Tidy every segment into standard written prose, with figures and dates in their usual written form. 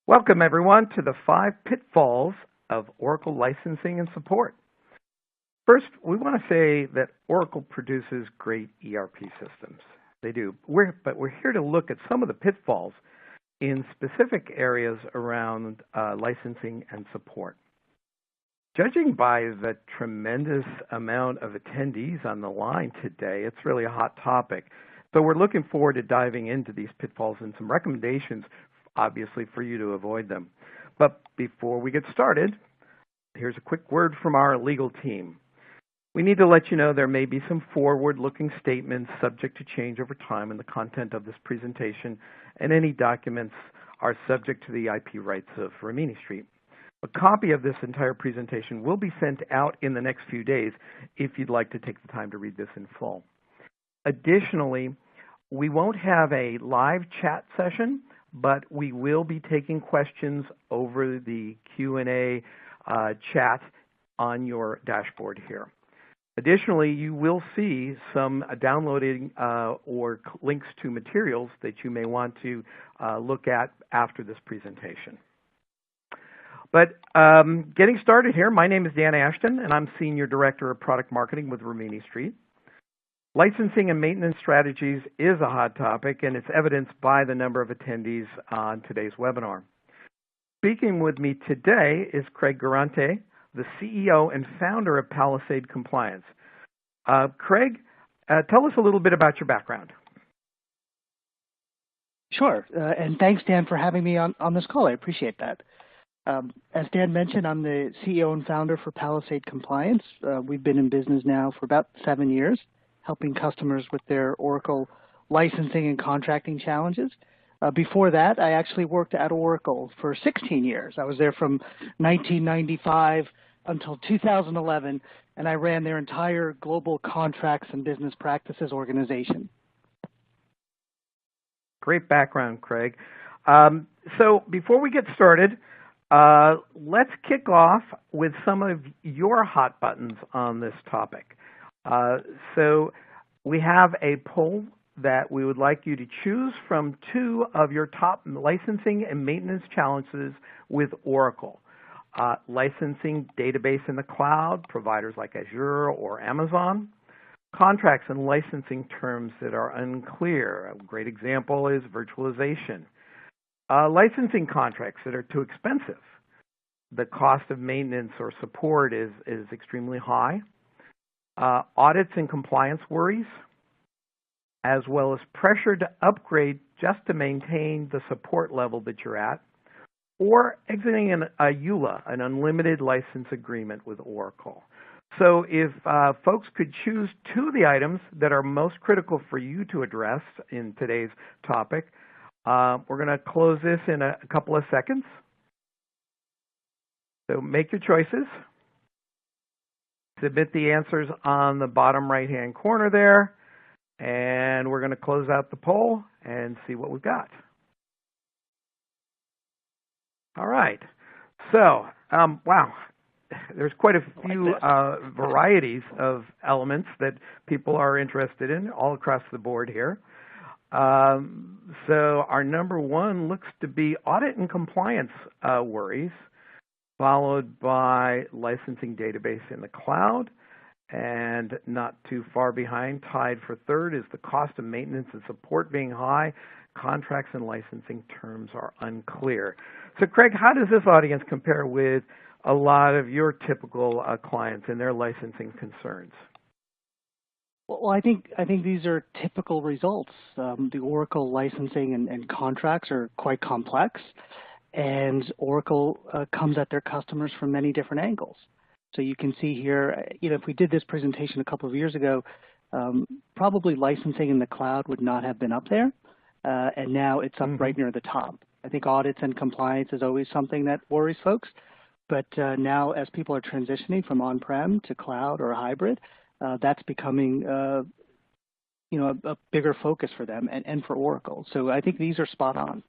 Welcome, everyone, to the 5 pitfalls of Oracle licensing and support. First, we want to say that Oracle produces great ERP systems. They do. But we're here to look at some of the pitfalls in specific areas around licensing and support. Judging by the tremendous amount of attendees on the line today, it's really a hot topic. So we're looking forward to diving into these pitfalls and some recommendations, obviously, for you to avoid them. But before we get started, here's a quick word from our legal team. We need to let you know there may be some forward-looking statements subject to change over time in the content of this presentation, and any documents are subject to the IP rights of Rimini Street. A copy of this entire presentation will be sent out in the next few days if you'd like to take the time to read this in full. Additionally, we won't have a live chat session, but we will be taking questions over the Q&A chat on your dashboard here. Additionally, you will see some downloading or links to materials that you may want to look at after this presentation. But getting started here, my name is Dan Ashton, and I'm Senior Director of Product Marketing with Rimini Street. Licensing and maintenance strategies is a hot topic, and it's evidenced by the number of attendees on today's webinar. Speaking with me today is Craig Garante, the CEO and founder of Palisade Compliance. Craig, tell us a little bit about your background. Sure, and thanks, Dan, for having me on this call. I appreciate that. As Dan mentioned, I'm the CEO and founder for Palisade Compliance. We've been in business now for about 7 years, helping customers with their Oracle licensing and contracting challenges. Before that, I actually worked at Oracle for 16 years. I was there from 1995 until 2011, and I ran their entire global contracts and business practices organization. Great background, Craig. So before we get started, let's kick off with some of your hot buttons on this topic. So we have a poll that we would like you to choose from 2 of your top licensing and maintenance challenges with Oracle. Licensing database in the cloud, providers like Azure or Amazon. Contracts and licensing terms that are unclear. A great example is virtualization. Licensing contracts that are too expensive. The cost of maintenance or support is extremely high. Audits and compliance worries, as well as pressure to upgrade just to maintain the support level that you're at, or exiting a EULA, an unlimited license agreement with Oracle. So if folks could choose 2 of the items that are most critical for you to address in today's topic, we're going to close this in a couple of seconds. So make your choices. Submit the answers on the bottom right-hand corner there, and we're going to close out the poll and see what we've got. All right. So, wow, there's quite a few varieties of elements that people are interested in all across the board here. So our number 1 looks to be audit and compliance worries, followed by licensing database in the cloud, and not too far behind, tied for 3rd, is the cost of maintenance and support being high. Contracts and licensing terms are unclear. So, Craig, how does this audience compare with a lot of your typical clients and their licensing concerns? Well, I think these are typical results. The Oracle licensing and contracts are quite complex, and Oracle comes at their customers from many different angles. So you can see here, if we did this presentation a couple of years ago, probably licensing in the cloud would not have been up there, and now it's up right near the top. I think audits and compliance is always something that worries folks, but now as people are transitioning from on-prem to cloud or hybrid, that's becoming a bigger focus for them and for Oracle. So I think these are spot on.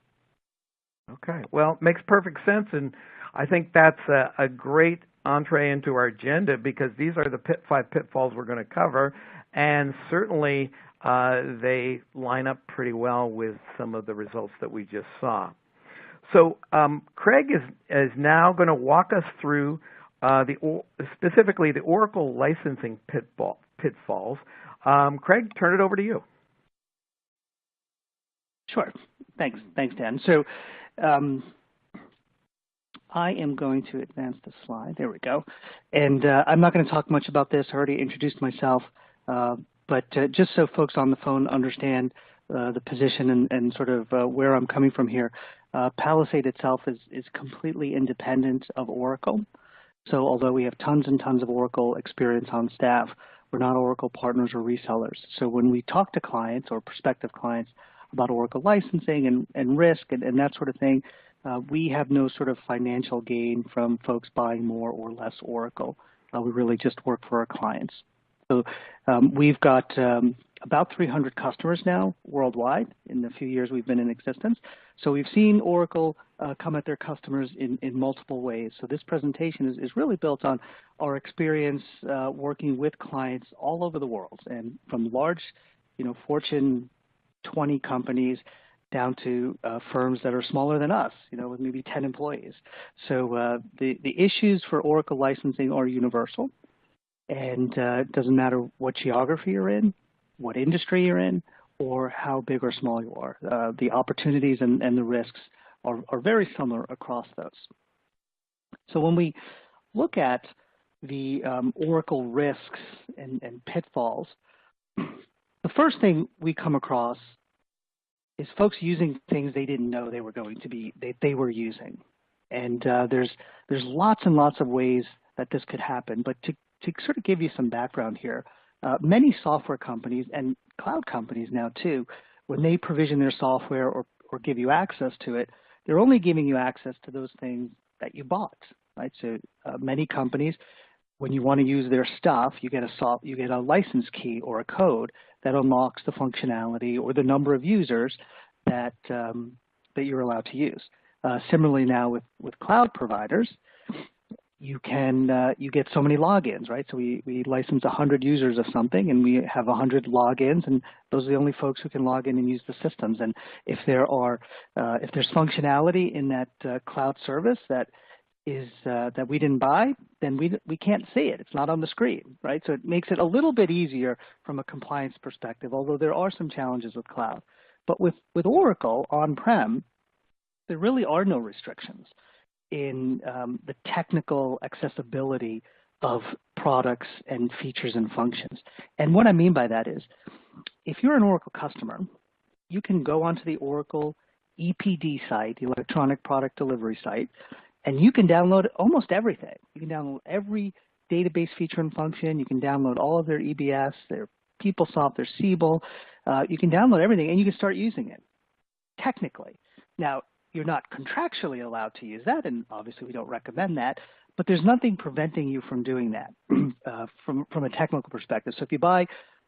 Okay, well, makes perfect sense, and I think that's a great entree into our agenda, because these are the 5 pitfalls we're going to cover, and certainly they line up pretty well with some of the results that we just saw. So Craig is now going to walk us through specifically the Oracle licensing pitfalls. Craig, turn it over to you. Sure. Thanks, Dan. So I am going to advance the slide. There we go. And I'm not going to talk much about this. I already introduced myself. But just so folks on the phone understand the position and sort of where I'm coming from here, Palisade itself is completely independent of Oracle. So although we have tons and tons of Oracle experience on staff, we're not Oracle partners or resellers. So when we talk to clients or prospective clients about Oracle licensing and risk and that sort of thing, we have no sort of financial gain from folks buying more or less Oracle. We really just work for our clients. So we've got about 300 customers now worldwide in the few years we've been in existence. So we've seen Oracle come at their customers in multiple ways. So this presentation is really built on our experience working with clients all over the world, and from large, Fortune 20 companies down to firms that are smaller than us, with maybe 10 employees. So the issues for Oracle licensing are universal. And it doesn't matter what geography you're in, what industry you're in, or how big or small you are. The opportunities and the risks are very similar across those. So when we look at the Oracle risks and pitfalls, the first thing we come across is folks using things they didn't know they were going to be, they were using. And there's lots and lots of ways that this could happen, but to sort of give you some background here, many software companies and cloud companies now too, when they provision their software or give you access to it, they're only giving you access to those things that you bought, right? So many companies, when you want to use their stuff, you get a license key or a code that unlocks the functionality or the number of users that you're allowed to use. Similarly now with cloud providers, you get so many logins, right? So we license 100 users of something, and we have 100 logins, and those are the only folks who can log in and use the systems. And if there's functionality in that cloud service that we didn't buy, then we can't see it. It's not on the screen, right? So it makes it a little bit easier from a compliance perspective, although there are some challenges with cloud. But with Oracle on-prem, there really are no restrictions in the technical accessibility of products and features and functions. And what I mean by that is, if you're an Oracle customer, you can go onto the Oracle EPD site, the Electronic Product Delivery site, and you can download almost everything. You can download every database feature and function. You can download all of their EBS, their PeopleSoft, their Siebel. You can download everything, and you can start using it, technically. Now, you're not contractually allowed to use that, and obviously we don't recommend that, but there's nothing preventing you from doing that from a technical perspective. So if you buy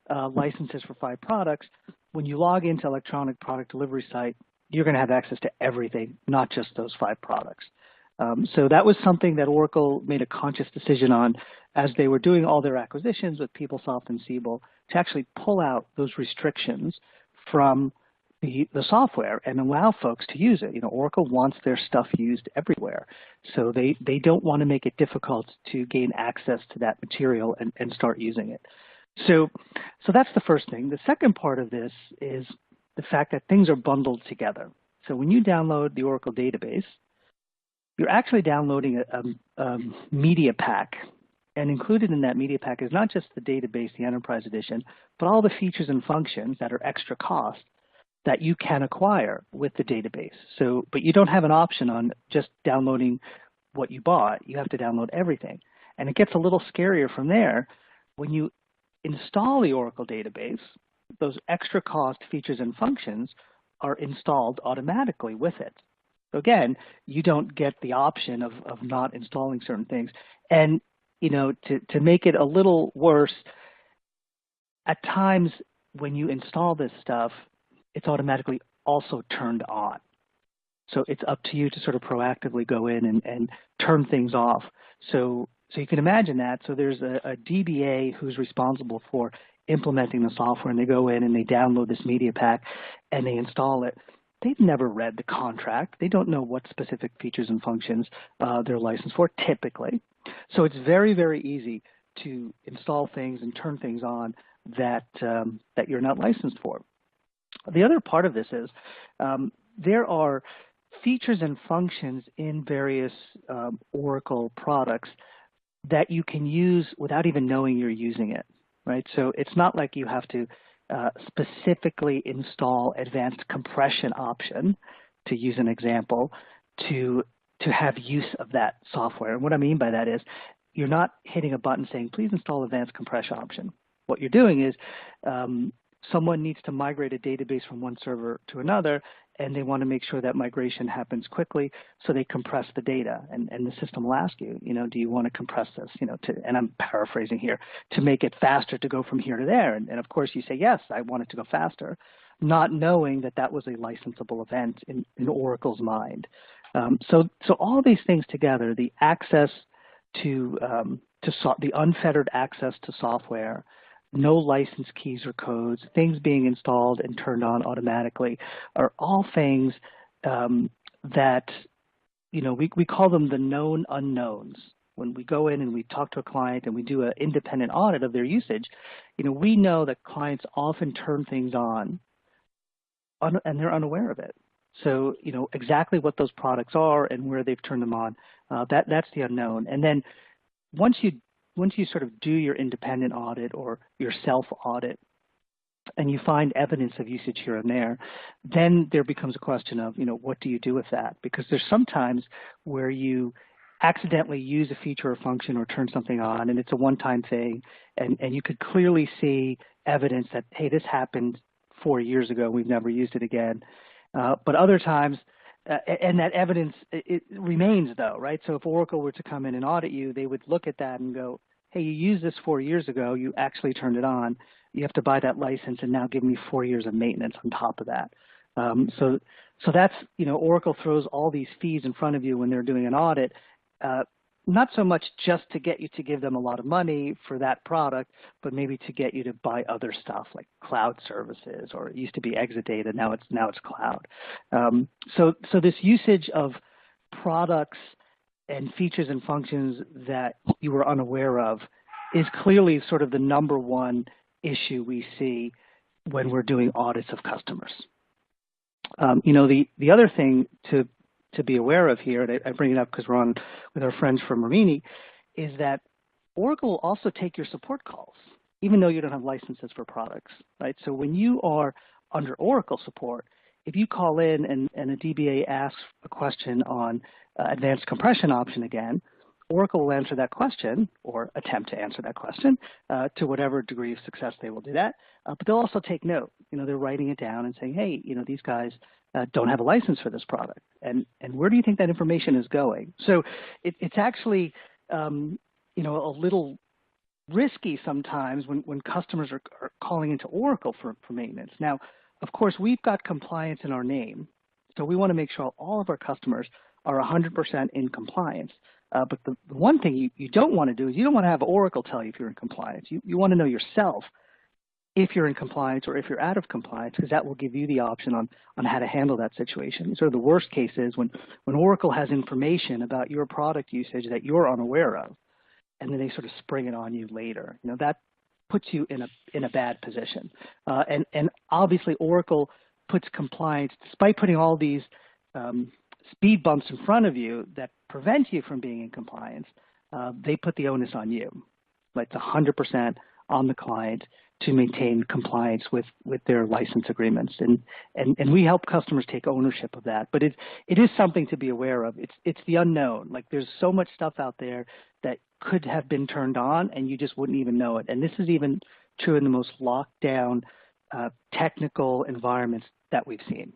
licenses for 5 products, when you log into Electronic Product Delivery site, you're going to have access to everything, not just those 5 products. So that was something that Oracle made a conscious decision on as they were doing all their acquisitions with PeopleSoft and Siebel to actually pull out those restrictions from the software and allow folks to use it. Oracle wants their stuff used everywhere. So they don't want to make it difficult to gain access to that material and start using it. So that's the first thing. The second part of this is the fact that things are bundled together. So when you download the Oracle database, you're actually downloading a media pack. And included in that media pack is not just the database, the Enterprise Edition, but all the features and functions that are extra cost that you can acquire with the database. But you don't have an option on just downloading what you bought. You have to download everything. And it gets a little scarier from there. When you install the Oracle database, those extra cost features and functions are installed automatically with it. So again, you don't get the option of not installing certain things. And to make it a little worse, at times when you install this stuff, it's automatically also turned on. So it's up to you to sort of proactively go in and turn things off. So you can imagine that. So there's a DBA who's responsible for implementing the software, and they go in and they download this media pack and they install it. they've never read the contract. They don't know what specific features and functions they're licensed for typically. So it's very, very easy to install things and turn things on that you're not licensed for. The other part of this is there are features and functions in various Oracle products that you can use without even knowing you're using it, right? So it's not like you have to specifically install advanced compression option, to use an example, to have use of that software. And what I mean by that is you're not hitting a button saying, please install advanced compression option. What you're doing is someone needs to migrate a database from one server to another, and they want to make sure that migration happens quickly, so they compress the data. And the system will ask you, do you want to compress this, and I'm paraphrasing here, to make it faster to go from here to there. And of course you say, yes, I want it to go faster, not knowing that that was a licensable event in Oracle's mind. So all these things together, the access to the unfettered access to software, no license keys or codes, things being installed and turned on automatically, are all things that, we call them the known unknowns. When we go in and we talk to a client and we do an independent audit of their usage, we know that clients often turn things on and they're unaware of it. So, exactly what those products are and where they've turned them on, that's the unknown. And then once you sort of do your independent audit or your self-audit and you find evidence of usage here and there, then there becomes a question of, what do you do with that? Because there's sometimes where you accidentally use a feature or function or turn something on and it's a one-time thing, and you could clearly see evidence that, hey, this happened 4 years ago, we've never used it again. But other times, and that evidence, it remains though, right? So if Oracle were to come in and audit you, they would look at that and go, hey, you used this 4 years ago, you actually turned it on, you have to buy that license and now give me 4 years of maintenance on top of that. So that's, Oracle throws all these fees in front of you when they're doing an audit, not so much just to get you to give them a lot of money for that product, but maybe to get you to buy other stuff like cloud services, or it used to be Exadata, now it's cloud. So this usage of products and features and functions that you were unaware of is clearly sort of the number one issue we see when we're doing audits of customers. The other thing to be aware of here, and I bring it up because we're on with our friends from Rimini, is that Oracle will also take your support calls, even though you don't have licenses for products, right? So when you are under Oracle support, if you call in and a DBA asks a question on advanced compression option again, Oracle will answer that question or attempt to answer that question to whatever degree of success they will do that. But they'll also take note. They're writing it down and saying, hey, these guys don't have a license for this product. And where do you think that information is going? So it's actually, a little risky sometimes when customers are calling into Oracle for maintenance. Now, of course, we've got compliance in our name. So we want to make sure all of our customers are 100% in compliance. But the one thing you don't want to do is you don't want to have Oracle tell you if you're in compliance. You want to know yourself if you're in compliance or if you're out of compliance, because that will give you the option on how to handle that situation. Sort of the worst case is when Oracle has information about your product usage that you're unaware of, and then they sort of spring it on you later. That puts you in a bad position. And obviously Oracle puts compliance, despite putting all these speed bumps in front of you that prevent you from being in compliance, they put the onus on you. Like it's 100% on the client to maintain compliance with their license agreements. And we help customers take ownership of that. But it is something to be aware of. It's the unknown. Like there's so much stuff out there that could have been turned on and you just wouldn't even know it. And this is even true in the most locked down technical environments that we've seen.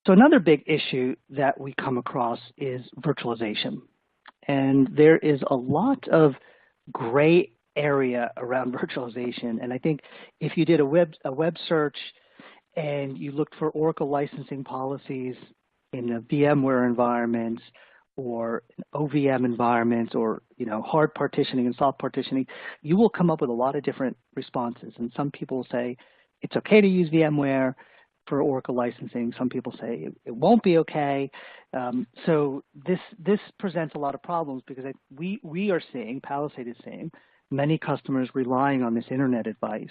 So another big issue that we come across is virtualization. And there is a lot of gray area around virtualization. And I think if you did a web search and you looked for Oracle licensing policies in the VMware environments or an OVM environment, or hard partitioning and soft partitioning, you will come up with a lot of different responses. And some people say it's okay to use VMware for Oracle licensing. Some people say it won't be okay. So this presents a lot of problems because we are seeing, Palisade is seeing, many customers relying on this internet advice,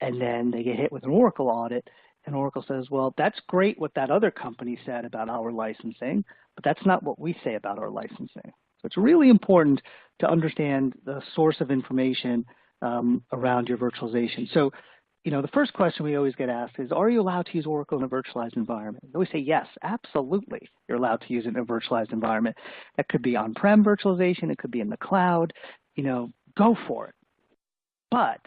and then they get hit with an Oracle audit, and Oracle says, well, that's great what that other company said about our licensing, but that's not what we say about our licensing. So it's really important to understand the source of information around your virtualization. So, the first question we always get asked is, are you allowed to use Oracle in a virtualized environment? We always say, yes, absolutely, you're allowed to use it in a virtualized environment. That could be on-prem virtualization. It could be in the cloud. Go for it. But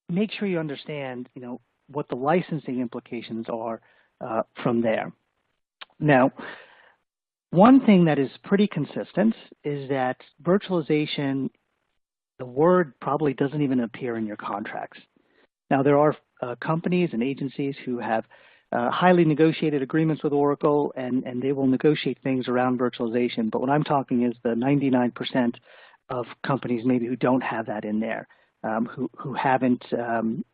make sure you understand, what the licensing implications are from there. Now, one thing that is pretty consistent is that virtualization, the word probably doesn't even appear in your contracts. Now, there are companies and agencies who have highly negotiated agreements with Oracle, and they will negotiate things around virtualization. But what I'm talking is the 99% of companies maybe who don't have that in there, who haven't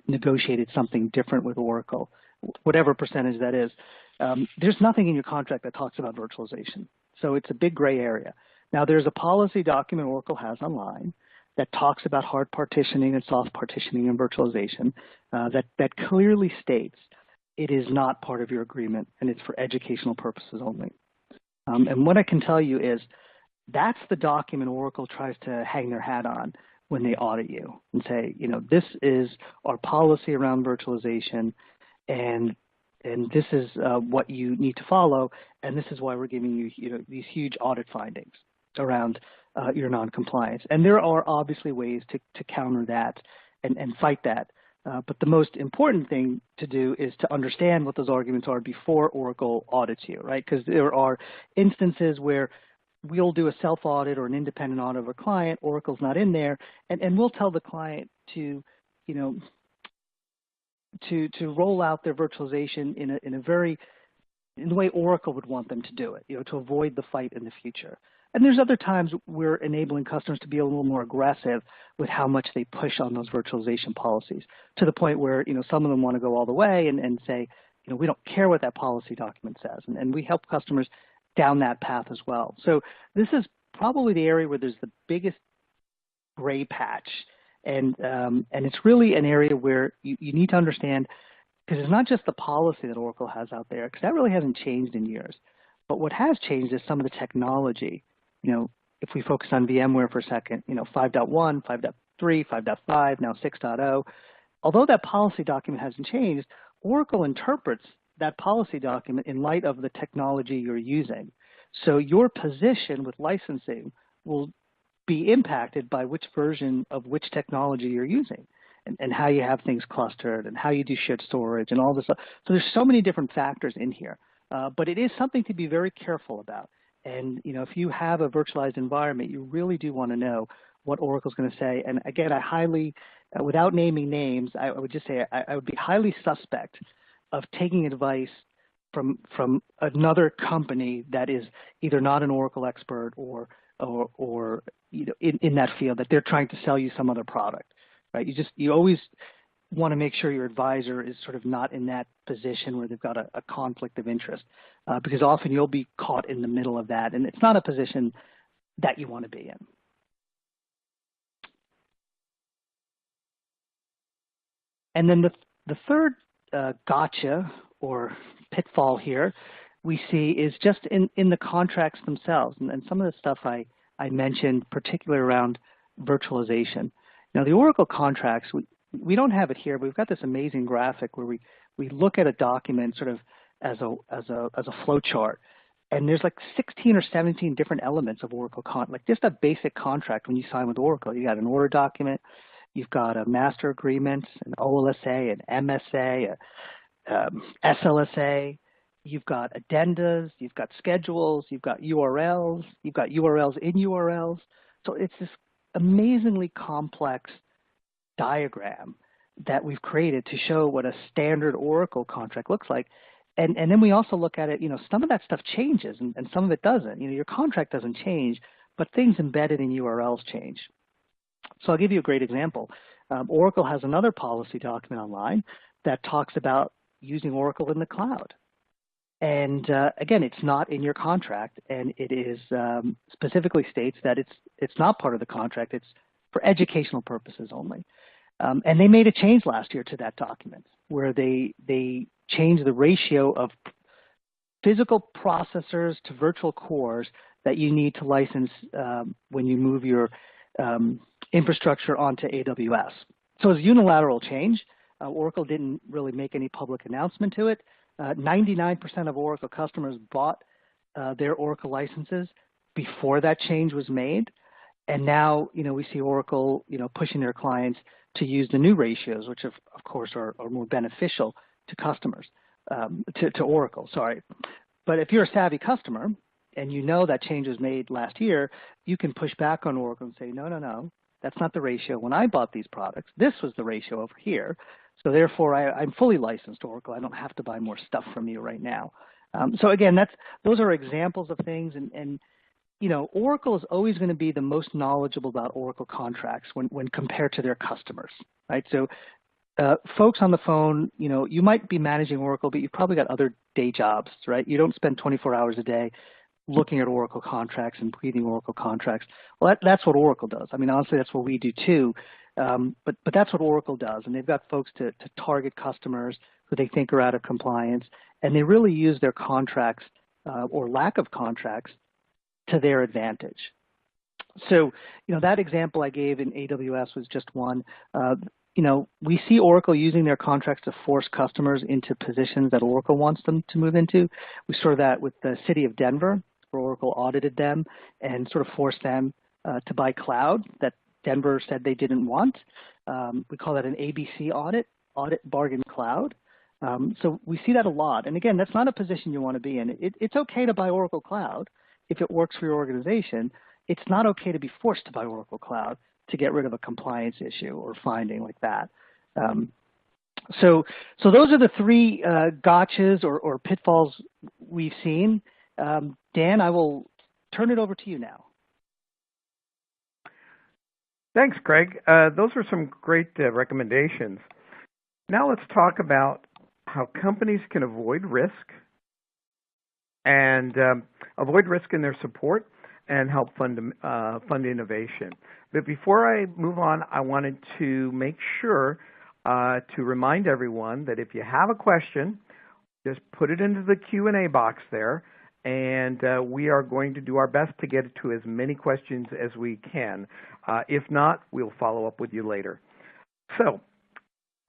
negotiated something different with Oracle, whatever percentage that is. There's nothing in your contract that talks about virtualization. So it's a big gray area. Now, there's a policy document Oracle has online that talks about hard partitioning and soft partitioning and virtualization that clearly states it is not part of your agreement and it's for educational purposes only. And what I can tell you is that's the document Oracle tries to hang their hat on when they audit you and say, this is our policy around virtualization, and this is what you need to follow, and this is why we're giving you, these huge audit findings around your non-compliance. And there are obviously ways to counter that and fight that. But the most important thing to do is to understand what those arguments are before Oracle audits you, right? Because there are instances where we'll do a self-audit or an independent audit of a client, Oracle's not in there, and we'll tell the client to roll out their virtualization in the way Oracle would want them to do it, to avoid the fight in the future. And there's other times we're enabling customers to be a little more aggressive with how much they push on those virtualization policies, to the point where, some of them want to go all the way and say, we don't care what that policy document says. And we help customers down that path as well. So this is probably the area where there's the biggest gray patch. And it's really an area where you need to understand, because it's not just the policy that Oracle has out there, because that really hasn't changed in years. But what has changed is some of the technology. If we focus on VMware for a second, 5.1, 5.3, 5.5, now 6.0, although that policy document hasn't changed, Oracle interprets that policy document in light of the technology you're using. So your position with licensing will be impacted by which version of which technology you're using, and how you have things clustered, and how you do shared storage, and all this stuff. So there's so many different factors in here, but it is something to be very careful about. And if you have a virtualized environment, you really do want to know what Oracle's going to say. And again, I highly, without naming names, I would just say I would be highly suspect of taking advice from another company that is either not an Oracle expert or in that field, that they're trying to sell you some other product, right? You always want to make sure your advisor is sort of not in that position where they've got a conflict of interest, because often you'll be caught in the middle of that, and it's not a position that you want to be in. And then the third gotcha or pitfall here we see is just in the contracts themselves, and some of the stuff I mentioned, particularly around virtualization. Now, the Oracle contracts, we don't have it here, but we've got this amazing graphic where we look at a document sort of as a flow chart, and there's like 16 or 17 different elements of Oracle like just a basic contract when you sign with Oracle. You got an order document, you've got a master agreement, an OLSA, an MSA, a SLSA, you've got addendas, you've got schedules, you've got URLs in URLs. So it's this amazingly complex diagram that we've created to show what a standard Oracle contract looks like. And then we also look at it, some of that stuff changes and some of it doesn't. Your contract doesn't change, but things embedded in URLs change. So I'll give you a great example. Oracle has another policy document online that talks about using Oracle in the cloud. And again, it's not in your contract, and it is specifically states that it's not part of the contract. It's for educational purposes only. And they made a change last year to that document where they changed the ratio of physical processors to virtual cores that you need to license when you move your infrastructure onto AWS. So it's a unilateral change. Oracle didn't really make any public announcement to it. 99% of Oracle customers bought their Oracle licenses before that change was made. And now, we see Oracle, pushing their clients to use the new ratios, which of course are more beneficial to customers, to Oracle, sorry. But if you're a savvy customer and you know that change was made last year, you can push back on Oracle and say, no, that's not the ratio. When I bought these products, this was the ratio over here. So therefore, I'm fully licensed to Oracle. I don't have to buy more stuff from you right now. So again, those are examples of things. And Oracle is always going to be the most knowledgeable about Oracle contracts when compared to their customers, right? So folks on the phone, you might be managing Oracle, but you've probably got other day jobs, right? You don't spend 24 hours a day looking at Oracle contracts and reading Oracle contracts. Well, that's what Oracle does. I mean, honestly, that's what we do too. But that's what Oracle does, and they've got folks to target customers who they think are out of compliance, and they really use their contracts or lack of contracts to their advantage. So, that example I gave in AWS was just one. We see Oracle using their contracts to force customers into positions that Oracle wants them to move into. We saw that with the city of Denver, where Oracle audited them and sort of forced them to buy cloud that Denver said they didn't want. We call that an ABC audit bargain cloud. So we see that a lot. And again, that's not a position you want to be in. It's okay to buy Oracle Cloud if it works for your organization. It's not okay to be forced to buy Oracle Cloud to get rid of a compliance issue or finding like that. So those are the three gotchas or pitfalls we've seen. Dan, I will turn it over to you now. Thanks, Craig. Those are some great recommendations. Now let's talk about how companies can avoid risk and avoid risk in their support and help fund innovation. But before I move on, I wanted to make sure to remind everyone that if you have a question, just put it into the Q&A box there, and we are going to do our best to get to as many questions as we can. If not, we'll follow up with you later. So,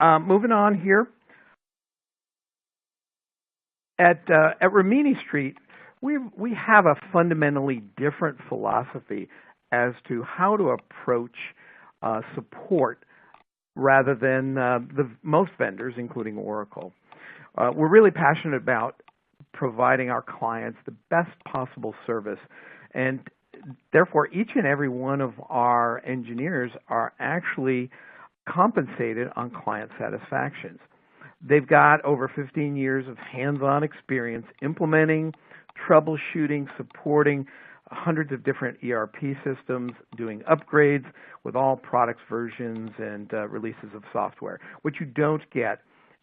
moving on here. At Rimini Street, we have a fundamentally different philosophy as to how to approach support rather than most vendors, including Oracle. We're really passionate about providing our clients the best possible service, and therefore each and every one of our engineers are actually compensated on client satisfactions. They've got over 15 years of hands-on experience implementing, troubleshooting, supporting hundreds of different ERP systems, doing upgrades with all products, versions, and releases of software. What you don't get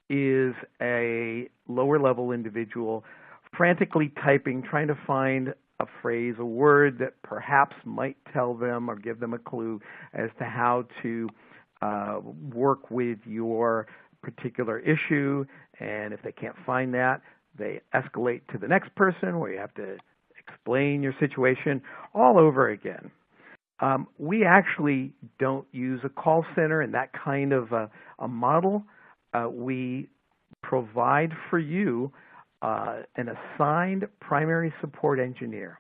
is a lower-level individual frantically typing, trying to find a phrase, a word that perhaps might tell them or give them a clue as to how to work with your particular issue, and if they can't find that, they escalate to the next person where you have to explain your situation all over again. We actually don't use a call center and that kind of a model. We provide for you an assigned primary support engineer,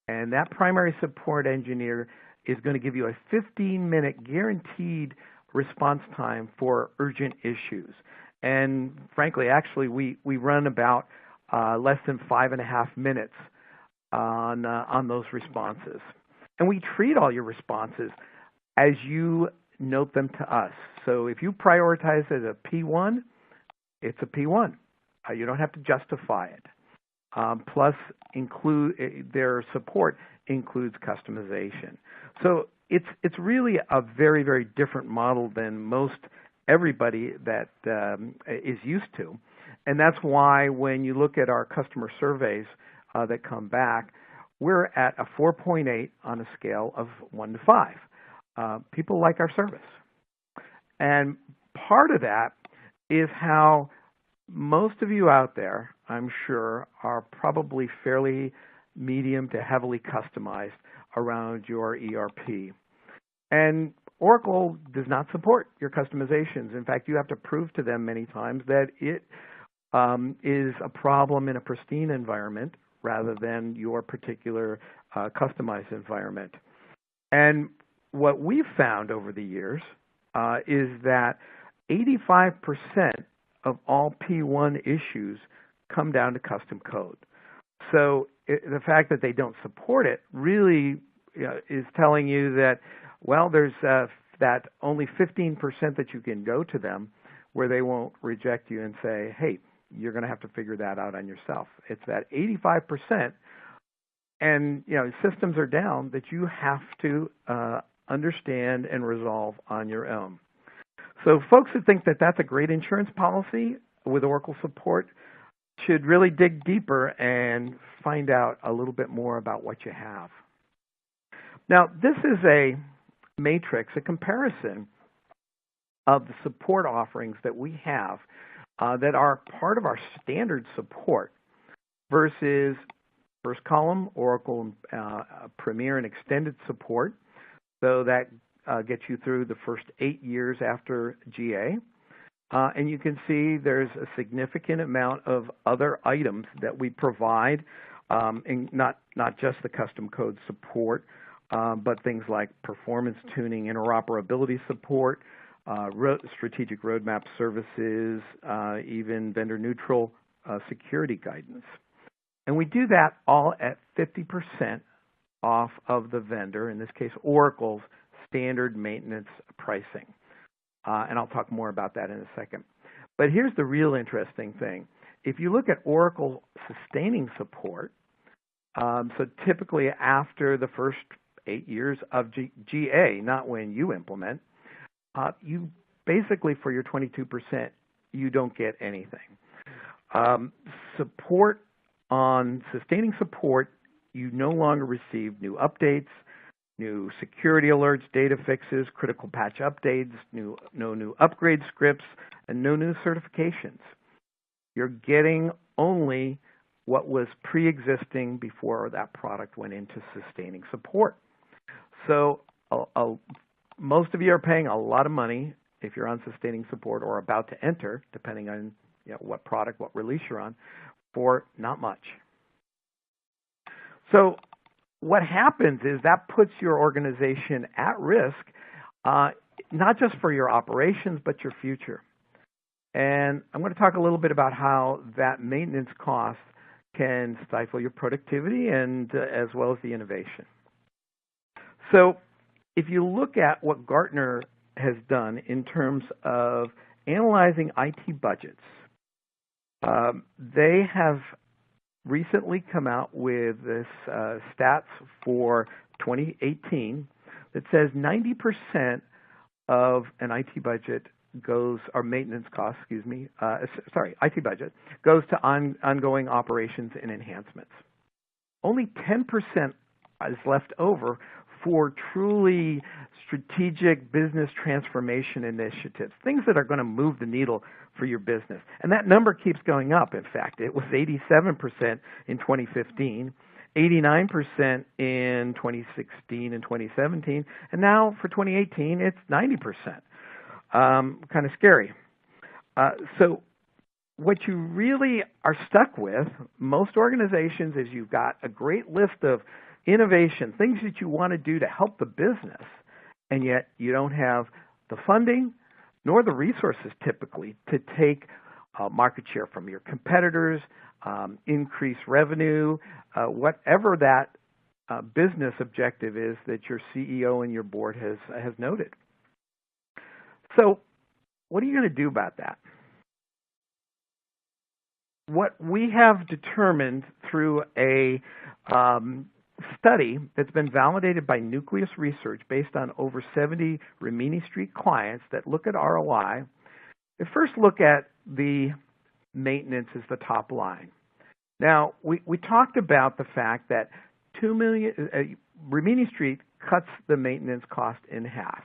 and that primary support engineer is going to give you a 15-minute guaranteed response time for urgent issues. And frankly, actually, we run about less than 5.5 minutes on those responses. And we treat all your responses as you note them to us. So if you prioritize it as a P1, it's a P1. You don't have to justify it. Plus, their support includes customization. So it's really a very, very different model than most everybody that is used to. And that's why when you look at our customer surveys that come back, we're at a 4.8 on a scale of 1 to 5. People like our service. And part of that is how most of you out there, I'm sure, are probably fairly medium to heavily customized around your ERP. And Oracle does not support your customizations. In fact, you have to prove to them many times that it is a problem in a pristine environment rather than your particular customized environment. And what we've found over the years is that 85% of all P1 issues come down to custom code. So the fact that they don't support it really is telling you that, well, there's that only 15% that you can go to them where they won't reject you and say, hey, you're going to have to figure that out on yourself. It's that 85%, and systems are down that you have to understand and resolve on your own. So folks who think that that's a great insurance policy with Oracle support should really dig deeper and find out a little bit more about what you have. Now, this is a matrix, a comparison of the support offerings that we have that are part of our standard support versus first column, Oracle Premier and Extended Support. So that gets you through the first 8 years after GA. And you can see there's a significant amount of other items that we provide, and not just the custom code support, but things like performance tuning, interoperability support, strategic roadmap services, even vendor-neutral security guidance. And we do that all at 50% off of the vendor, in this case Oracle's standard maintenance pricing. And I'll talk more about that in a second. But here's the real interesting thing. If you look at Oracle sustaining support, so typically after the first 8 years of GA, not when you implement, you basically, for your 22%, you don't get anything. Support on sustaining support, you no longer receive new updates, new security alerts, data fixes, critical patch updates, no new upgrade scripts, and no new certifications. You're getting only what was pre-existing before that product went into sustaining support. So most of you are paying a lot of money if you're on sustaining support or about to enter, depending on what product, what release you're on, for not much. So what happens is that puts your organization at risk, not just for your operations, but your future. And I'm going to talk a little bit about how that maintenance cost can stifle your productivity and as well as the innovation. So if you look at what Gartner has done in terms of analyzing IT budgets, they have recently come out with this stats for 2018 that says 90% of an IT budget goes, or maintenance cost, IT budget goes to ongoing operations and enhancements. Only 10% is left over for truly strategic business transformation initiatives, things that are going to move the needle for your business. And that number keeps going up. In fact, it was 87% in 2015, 89% in 2016 and 2017, and now for 2018, it's 90%. Kind of scary. So what you really are stuck with, most organizations, is you've got a great list of innovation, things that you want to do to help the business, and yet you don't have the funding nor the resources typically to take market share from your competitors, increase revenue, whatever that business objective is that your CEO and your board has noted. So what are you going to do about that? what we have determined through a study that's been validated by Nucleus Research based on over 70 Rimini Street clients that look at ROI, they first look at the maintenance as the top line. Now, we talked about the fact that Rimini Street cuts the maintenance cost in half.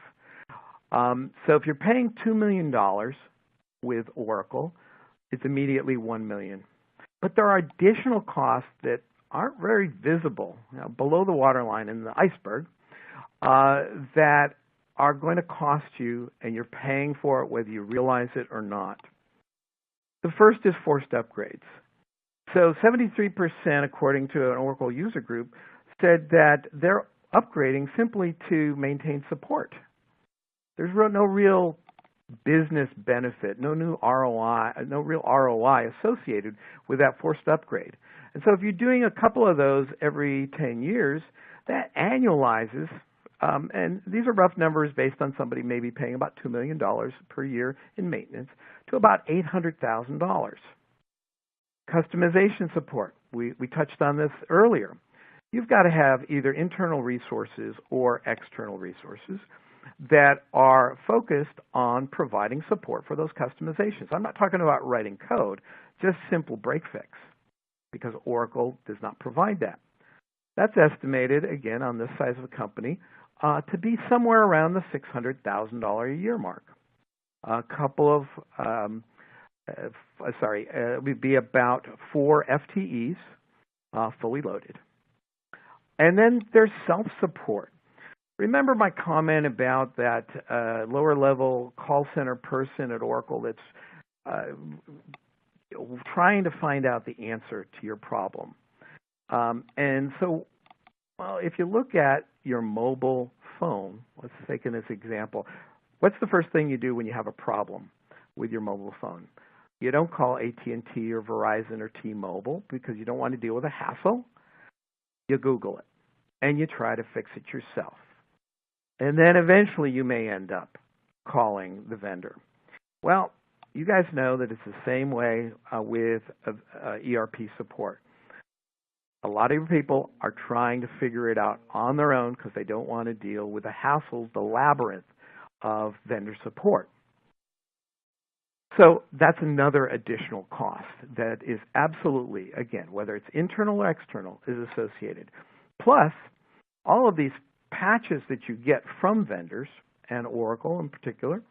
So if you're paying $2 million with Oracle, it's immediately $1 million. But there are additional costs that aren't very visible, below the waterline in the iceberg, that are going to cost you, and you're paying for it whether you realize it or not. The first is forced upgrades. So 73%, according to an Oracle user group, said that they're upgrading simply to maintain support. There's no real business benefit, no new ROI, no real ROI associated with that forced upgrade. And so if you're doing a couple of those every 10 years, that annualizes, and these are rough numbers based on somebody maybe paying about $2 million per year in maintenance, to about $800,000. Customization support. We touched on this earlier. You've got to have either internal resources or external resources that are focused on providing support for those customizations. I'm not talking about writing code, just simple break fix, because Oracle does not provide that. That's estimated, again, on this size of a company, to be somewhere around the $600,000 a year mark. A couple of, it would be about 4 FTEs fully loaded. And then there's self-support. Remember my comment about that lower-level call center person at Oracle that's trying to find out the answer to your problem. And so, well, if you look at your mobile phone, let's take this example. What's the first thing you do when you have a problem with your mobile phone? You don't call AT&T or Verizon or T-Mobile because you don't want to deal with a hassle. You Google it, and you try to fix it yourself. And then eventually you may end up calling the vendor. Well, you guys know that it's the same way with ERP support. A lot of people are trying to figure it out on their own because they don't want to deal with the hassles, the labyrinth of vendor support. So that's another additional cost that is absolutely, again, whether it's internal or external, is associated. Plus, all of these patches that you get from vendors, and Oracle in particular,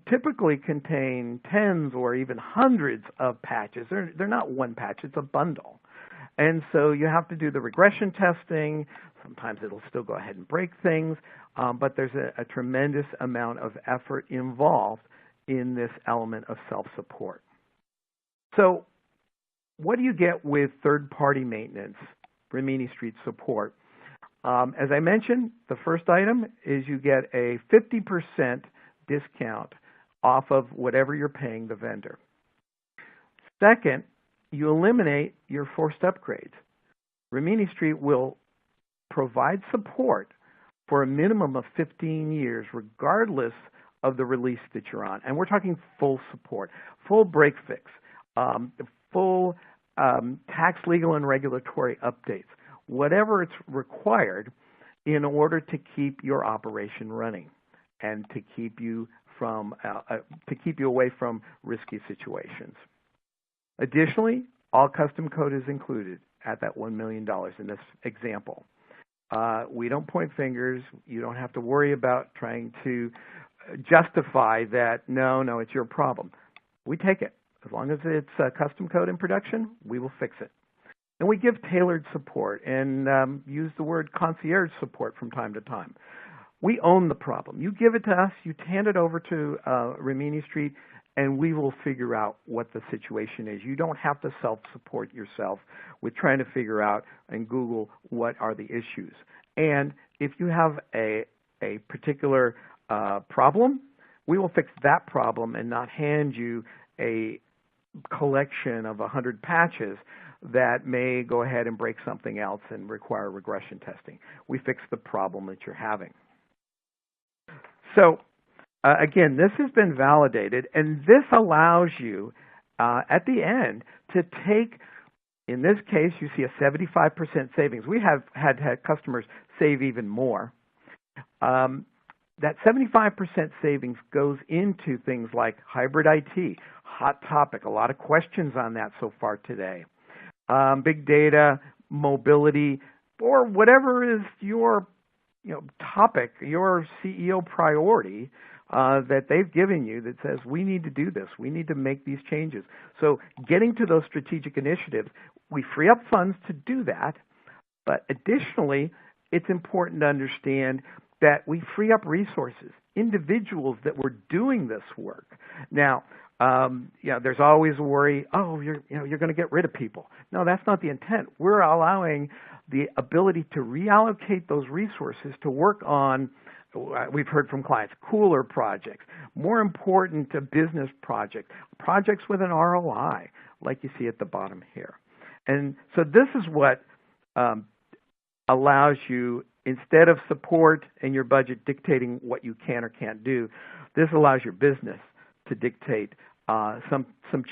typically contain tens or even hundreds of patches. They're not one patch, it's a bundle. And so you have to do the regression testing. Sometimes it'll still go ahead and break things, but there's a tremendous amount of effort involved in this element of self-support. So what do you get with third-party maintenance, Rimini Street support? As I mentioned, the first item is you get a 50% discount off of whatever you're paying the vendor. Second, you eliminate your forced upgrades. Rimini Street will provide support for a minimum of 15 years, regardless of the release that you're on. And we're talking full support, full break fix, full tax, legal, and regulatory updates, whatever it's required in order to keep your operation running and to keep you from away from risky situations. Additionally, all custom code is included at that $1 million in this example. We don't point fingers. You don't have to worry about trying to justify that, no, it's your problem. We take it. As long as it's custom code in production, we will fix it. And we give tailored support and use the word concierge support from time to time. We own the problem. You give it to us, you hand it over to Rimini Street, and we will figure out what the situation is. You don't have to self-support yourself with trying to figure out and Google what are the issues. And if you have a particular problem, we will fix that problem and not hand you a collection of 100 patches that may go ahead and break something else and require regression testing. We fix the problem that you're having. So again, this has been validated, and this allows you at the end to take, in this case, you see a 75% savings. We have had customers save even more. That 75% savings goes into things like hybrid IT, hot topic, a lot of questions on that so far today. Big data, mobility, or whatever is your topic, your CEO priority that they've given you that says, we need to do this, we need to make these changes. So getting to those strategic initiatives, we free up funds to do that, but additionally, it's important to understand that we free up resources, individuals that were doing this work. Now, there's always a worry, you're going to get rid of people. No, that's not the intent. We're allowing the ability to reallocate those resources to work on, we've heard from clients, cooler projects, more important business projects, projects with an ROI, like you see at the bottom here. And so this is what allows you, instead of support and your budget dictating what you can or can't do, this allows your business to dictate some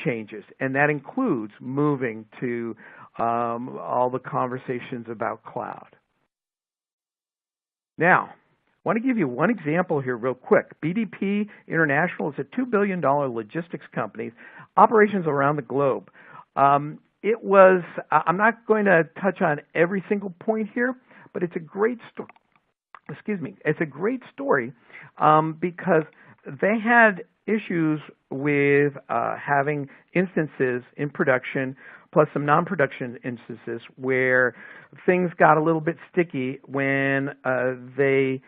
changes, and that includes moving to all the conversations about cloud. Now, I want to give you one example here real quick. BDP International is a $2 billion logistics company, operations around the globe. I'm not going to touch on every single point here, but it's a great story. It's a great story because they had issues with having instances in production, plus some non-production instances where things got a little bit sticky when they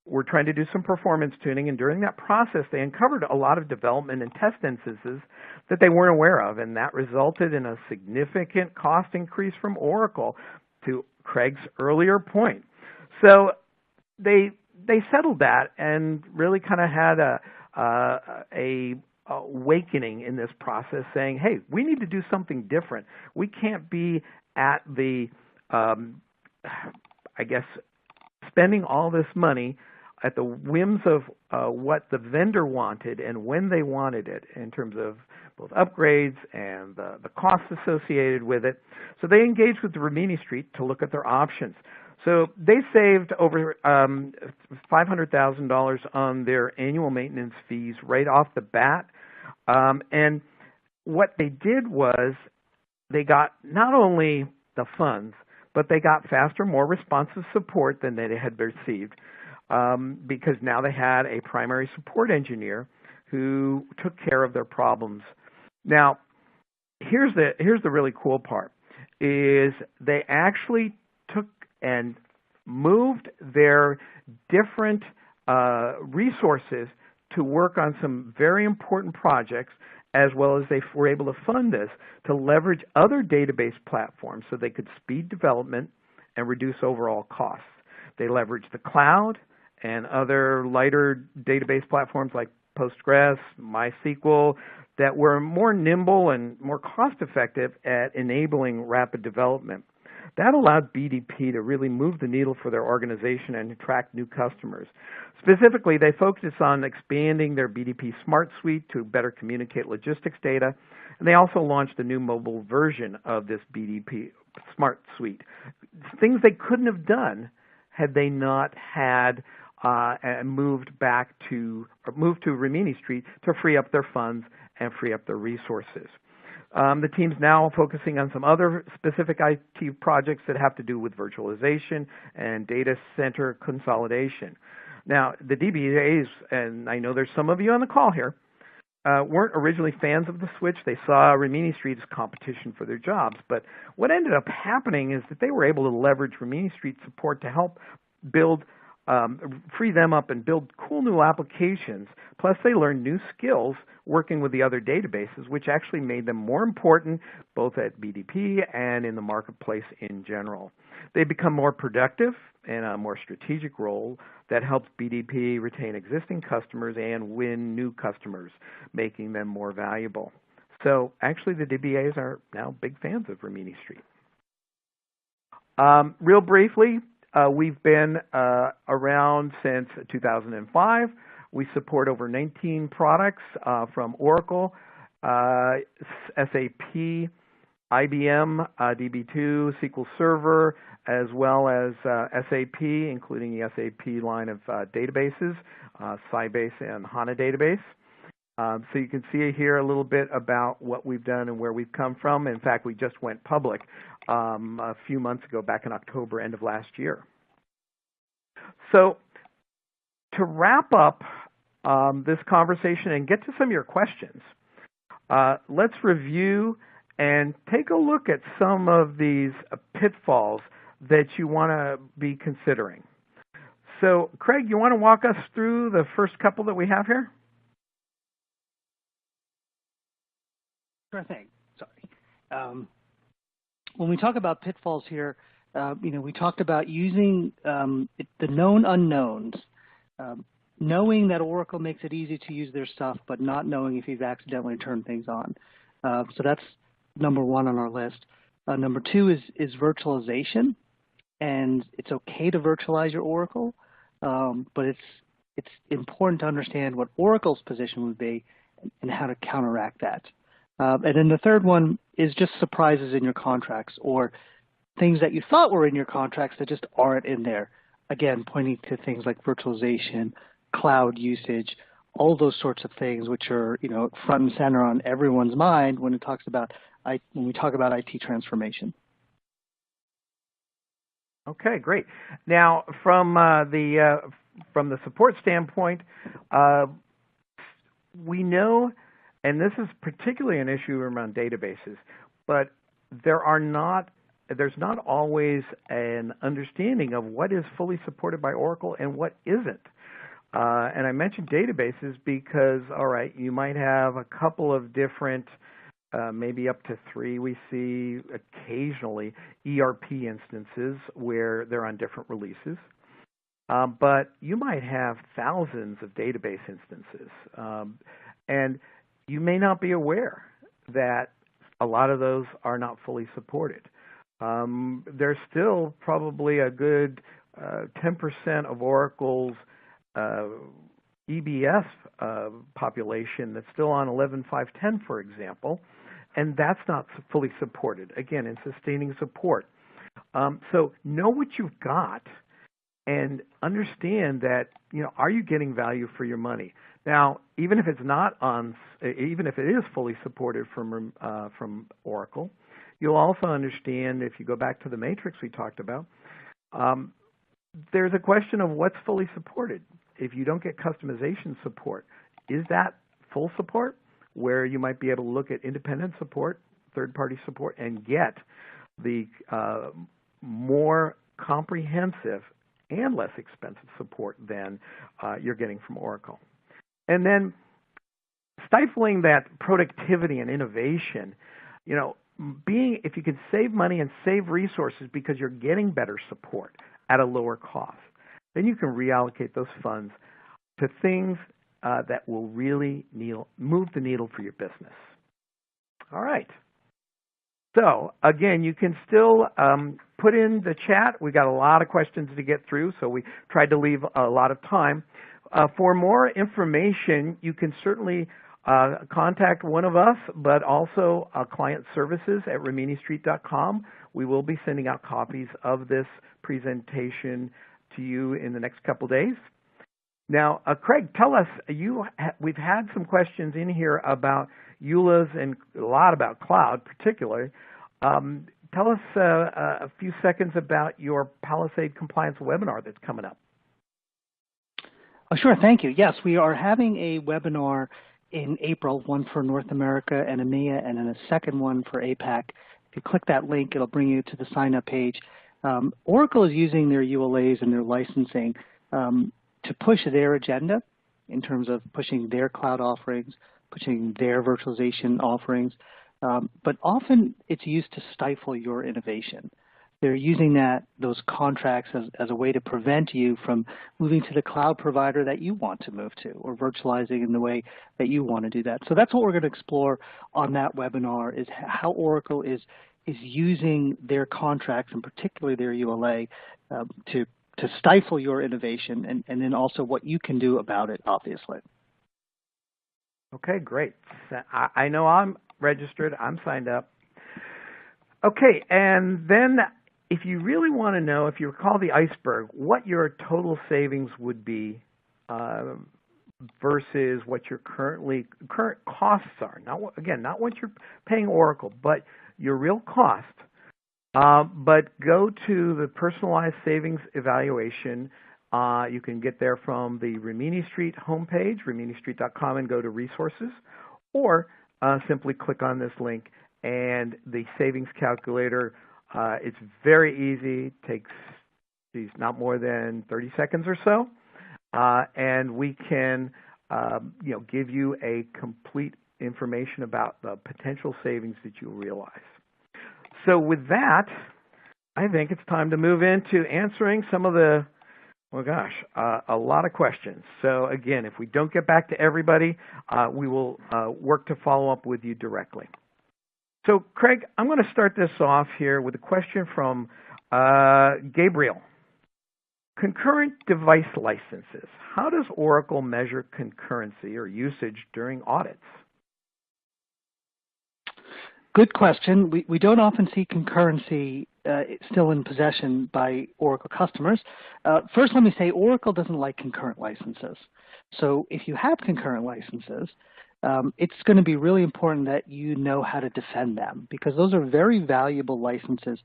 were trying to do some performance tuning, and during that process they uncovered a lot of development and test instances that they weren't aware of, and that resulted in a significant cost increase from Oracle, to Craig's earlier point. So they settled that and really kind of had a awakening in this process, saying, hey, we need to do something different. We can't be at the, spending all this money at the whims of what the vendor wanted and when they wanted it, in terms of both upgrades and the costs associated with it. So they engaged with the Rimini Street to look at their options. So they saved over $500,000 on their annual maintenance fees right off the bat. And what they did was they got not only the funds, but they got faster, more responsive support than they had received, because now they had a primary support engineer who took care of their problems. Now, here's the really cool part, is they actually took and moved their different resources to work on some very important projects, as well as they were able to fund this to leverage other database platforms so they could speed development and reduce overall costs. They leveraged the cloud and other lighter database platforms like Postgres, MySQL, that were more nimble and more cost-effective at enabling rapid development. That allowed BDP to really move the needle for their organization and attract new customers. Specifically, they focused on expanding their BDP Smart Suite to better communicate logistics data, and they also launched a new mobile version of this BDP Smart Suite. Things they couldn't have done had they not had moved to Rimini Street to free up their funds and free up their resources. The team's now focusing on some other specific IT projects that have to do with virtualization and data center consolidation. Now, the DBAs, and I know there's some of you on the call here, weren't originally fans of the switch. They saw Rimini Street as competition for their jobs. But what ended up happening is that they were able to leverage Rimini Street support to help build, free them up and build cool new applications. Plus, they learned new skills working with the other databases, which actually made them more important both at BDP and in the marketplace in general. They become more productive in a more strategic role that helps BDP retain existing customers and win new customers, making them more valuable. So actually, the DBAs are now big fans of Rimini Street. Real briefly, we've been around since 2005. We support over 19 products from Oracle. SAP, IBM, DB2, SQL Server, as well as SAP, including the SAP line of databases, Sybase and HANA database. So you can see here a little bit about what we've done and where we've come from. In fact, we just went public a few months ago, back in October, end of last year. So to wrap up this conversation and get to some of your questions, let's review and take a look at some of these pitfalls that you want to be considering. So, Craig, you want to walk us through the first couple that we have here? Sure thing. Sorry. When we talk about pitfalls here, we talked about using the known unknowns, knowing that Oracle makes it easy to use their stuff, but not knowing if you've accidentally turned things on. So that's number one on our list. Number two is virtualization, and it's okay to virtualize your Oracle, but it's important to understand what Oracle's position would be and how to counteract that. And then the third one is just surprises in your contracts, or things that you thought were in your contracts that just aren't in there. Again, pointing to things like virtualization, cloud usage, all those sorts of things, which are front and center on everyone's mind when we talk about IT transformation. Okay, great. Now, from the support standpoint, we know, and this is particularly an issue around databases, but there's not always an understanding of what is fully supported by Oracle and what isn't. And I mentioned databases because, all right, you might have a couple of different, maybe up to 3 we see occasionally, ERP instances where they're on different releases. But you might have thousands of database instances. And you may not be aware that a lot of those are not fully supported. There's still probably a good 10% of Oracle's EBS population that's still on 11.5.10, for example, and that's not fully supported, again, in sustaining support. So know what you've got and understand that, are you getting value for your money? Now, even if it's not even if it is fully supported from Oracle, you'll also understand, if you go back to the matrix we talked about, there's a question of what's fully supported. If you don't get customization support, is that full support, where you might be able to look at independent support, third-party support, and get the more comprehensive and less expensive support than you're getting from Oracle? And then stifling that productivity and innovation, if you can save money and save resources because you're getting better support at a lower cost, then you can reallocate those funds to things that will really move the needle for your business. All right. So, again, you can still put in the chat. We got a lot of questions to get through, so we tried to leave a lot of time. For more information, you can certainly contact one of us, but also client services at RiminiStreet.com. We will be sending out copies of this presentation to you in the next couple days. Now, Craig, tell us, we've had some questions in here about EULAs and a lot about cloud particularly. Tell us a few seconds about your Palisade Compliance webinar that's coming up. Oh, sure, thank you. Yes, we are having a webinar in April, one for North America and EMEA, and then a second one for APAC. If you click that link, it'll bring you to the sign-up page. Oracle is using their ULAs and their licensing to push their agenda in terms of pushing their cloud offerings, pushing their virtualization offerings, but often it's used to stifle your innovation. They're using those contracts as a way to prevent you from moving to the cloud provider that you want to move to, or virtualizing in the way that you want to do that. So that's what we're going to explore on that webinar, is how Oracle is using their contracts, and particularly their ULA, to stifle your innovation, and then also what you can do about it, obviously. Okay, great. I know I'm registered. I'm signed up. Okay, and then if you really want to know, if you recall the iceberg, what your total savings would be uh, versus what your current costs are. Not what you're paying Oracle, but your real cost. But go to the personalized savings evaluation. You can get there from the Rimini Street homepage, riministreet.com, and go to resources, or simply click on this link and the savings calculator. It's very easy. Takes not more than 30 seconds or so, and we can give you a complete information about the potential savings that you'll realize. So with that, I think it's time to move into answering some of the, a lot of questions. So again, if we don't get back to everybody, we will work to follow up with you directly. So Craig, I'm going to start this off here with a question from Gabriel. Concurrent device licenses. How does Oracle measure concurrency or usage during audits? Good question. We don't often see concurrency still in possession by Oracle customers. First, let me say Oracle doesn't like concurrent licenses. So if you have concurrent licenses, it's going to be really important that you know how to defend them, because those are very valuable licenses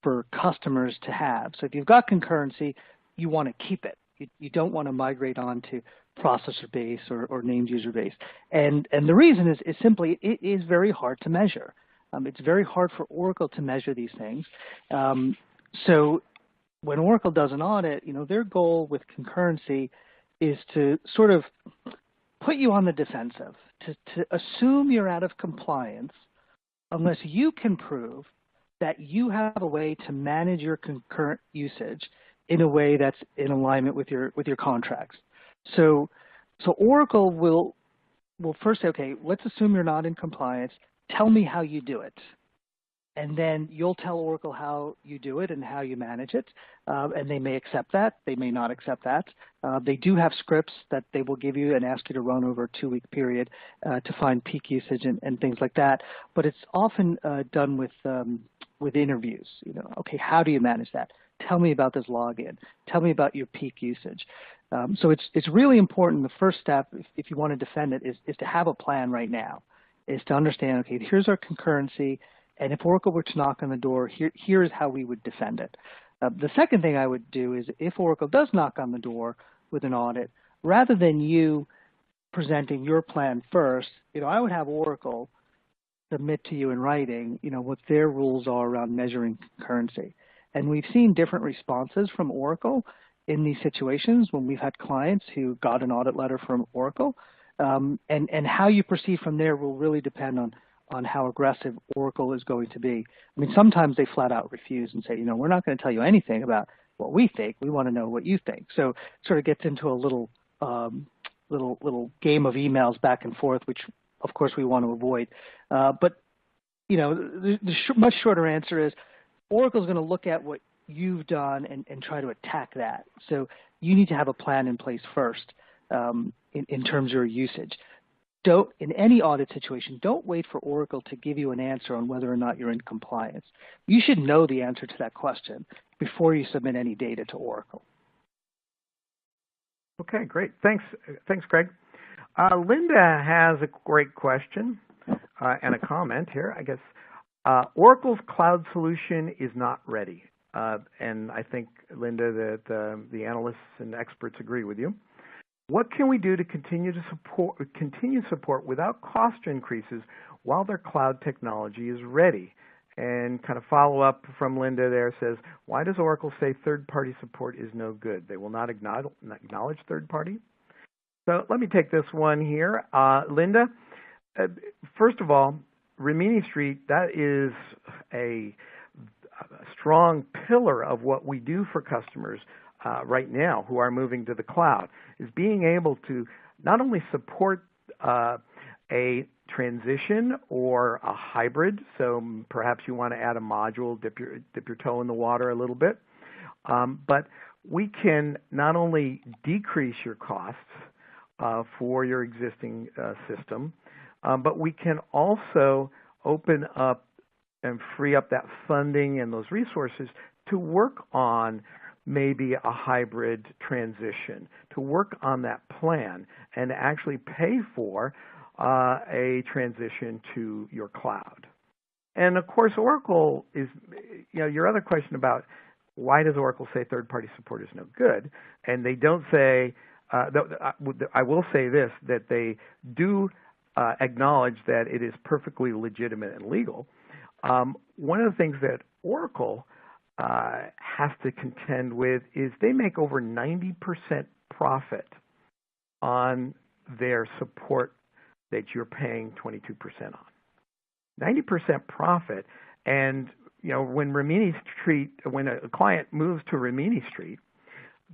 for customers to have. So if you've got concurrency, you want to keep it. You don't want to migrate on to processor base or named user base. And the reason is simply it is very hard to measure. It's very hard for Oracle to measure these things. So when Oracle does an audit, their goal with concurrency is to sort of put you on the defensive, to assume you're out of compliance unless you can prove that you have a way to manage your concurrent usage in a way that's in alignment with your contracts. So Oracle will first say, okay, let's assume you're not in compliance. Tell me how you do it. And then you'll tell Oracle how you do it and how you manage it. And they may accept that. They may not accept that. They do have scripts that they will give you and ask you to run over a 2-week period to find peak usage and things like that. But it's often done with interviews. Okay, how do you manage that? Tell me about this login. Tell me about your peak usage. So it's really important. The first step, if you want to defend it, is to have a plan right now. Is to understand, okay, here's our concurrency, and if Oracle were to knock on the door, here's how we would defend it. The second thing I would do is, if Oracle does knock on the door with an audit, rather than you presenting your plan first, I would have Oracle submit to you in writing, what their rules are around measuring concurrency. And we've seen different responses from Oracle in these situations when we've had clients who got an audit letter from Oracle. And how you proceed from there will really depend on how aggressive Oracle is going to be. I mean, sometimes they flat out refuse and say, we're not going to tell you anything about what we think. We want to know what you think. So it sort of gets into a little game of emails back and forth, which of course we want to avoid. But the much shorter answer is Oracle's going to look at what you've done and try to attack that. So you need to have a plan in place first. In terms of your usage. In any audit situation, don't wait for Oracle to give you an answer on whether or not you're in compliance. You should know the answer to that question before you submit any data to Oracle. Okay, great. Thanks, Craig. Linda has a great question and a comment here. I guess Oracle's cloud solution is not ready, and I think, Linda, that the analysts and experts agree with you. What can we do to continue support without cost increases while their cloud technology is ready? And kind of follow up from Linda there says, why does Oracle say third-party support is no good? They will not acknowledge third-party? So let me take this one here. Linda, first of all, Rimini Street, that is a strong pillar of what we do for customers right now who are moving to the cloud, is being able to not only support a transition or a hybrid, so perhaps you want to add a module, dip your toe in the water a little bit, but we can not only decrease your costs, for your existing system, but we can also open up and free up that funding and those resources to work on maybe a hybrid transition, to work on that plan and actually pay for a transition to your cloud. And of course, Oracle is, your other question about why does Oracle say third-party support is no good? And they don't say, I will say this, that they do acknowledge that it is perfectly legitimate and legal. One of the things that Oracle has to contend with is they make over 90% profit on their support that you're paying 22% on. 90% profit, and when when a client moves to Rimini Street,